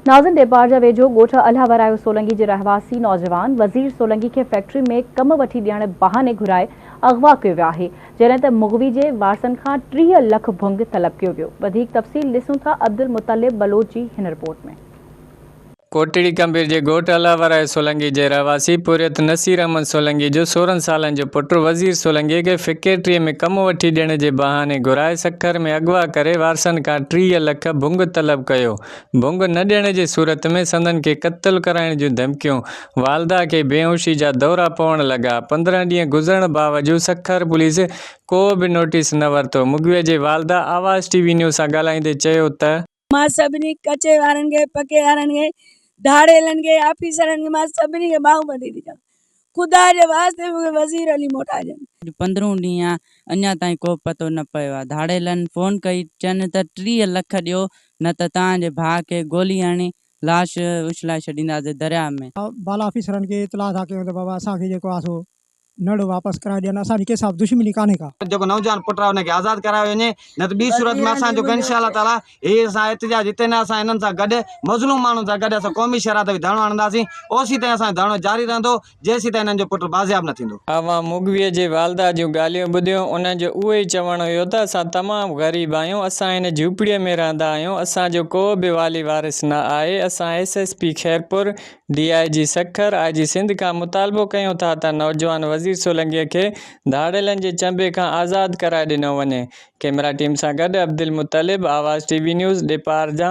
नाज़िन डेपार जा वेझो ॻोठ अल्हावरायो सोलंगी जे रहवासी नौजवान वज़ीर सोलंगी के फैक्ट्री में कम वठी ॾियण बहाने घुराए अगवा कयो वियो आहे, जॾहिं त मुग़वी जे वारसनि खां 30 लख भुंग तलब कयो वियो। वधीक तफ़सील ॾिसूं था अब्दुल मुतलिब बलोच जी हिन रिपोर्ट में। कोटड़ी कंबीर जे ॻोठ अल्हावरायो सोलंगी जे रहवासी पुरियत नसीर अहमद सोलंगी जो 16 सालनि जो पुटु वज़ीर सोलंगी खे फैक्ट्रीअ में कम वठी ॾियण जे बहाने घुराए सखर में अगवा करे वारसनि खां 30 लख भुंग तलब कयो। भुंग न ॾियण जे सूरत में संदन खे क़त्ल कराइण जूं धमकियूं, वालदा खे बेहोशी जा दौरा पवण लॻा। 15 ॾींहं गुज़रण बावजूदि सखर पुलिस को बि नोटिस न वरितो। मुग़वीअ जे वालदा आवाज़ टीवी न्यूज़ सां ॻाल्हाईंदे चयो त मां सभिनी कचे वारनि खे पके वारनि खे धाड़ेलनि खे ऑफिसरनि खे मां सभिनी खे बाहूं ॿधी थी ॾियां। ख़ुदा जे वास्ते मूंखे वज़ीर अली मोटा ॾियनि। 15 ॾींहं अञा ताईं को पतो न पियो आहे। धाड़ेलनि फ़ोन कई चवनि त 30 लख ॾियो न त तव्हांजे भाउ खे गोली हणी लाश उछलाए छॾींदासीं दरिया में। बाला ऑफिसरनि खे इतला था कयूं त बाबा असांखे जेको आहे सो नड़ वापसि कराए ॾियनि। असांजी कंहिं सां दुश्मनी कान्हे का। जेको नौजवान पुटु आहे हुनखे आज़ादु करायो वञे, न त ॿी सूरत में असांजो इंशाअल्लाह ताला इहे असां एहतिजाज हिते न असां हिननि सां गॾु मज़लूम माण्हुनि सां गॾु असां क़ौमी शरात बि धरणो हणंदासीं। ओसी ताईं असांजो धरणो जारी रहंदो जेसीं ताईं हिननि जो पुटु बाज़ियाब न थींदो। आवाम मुग़वीअ जे वालदा जूं ॻाल्हियूं ॿुधियूं। उन्हनि जो उहो ई चवणु हुयो त असां तमामु ग़रीब आहियूं, असां हिन झूपड़ीअ में रहंदा आहियूं, असांजो को बि वाली वारिस न आहे। असां SSP Khairpur, DIG Sukkur, IG Sindh खां मुतालबो कयूं था त नौजवान वज़ीर सोलंगीअ खे धाड़ेलनि जे चंबे खां आज़ादु कराए ॾिनो वञे। कैमरा टीम सां गॾु अब्दुल मुतलिब, आवाज़ TV न्यूज़ डेपार जा।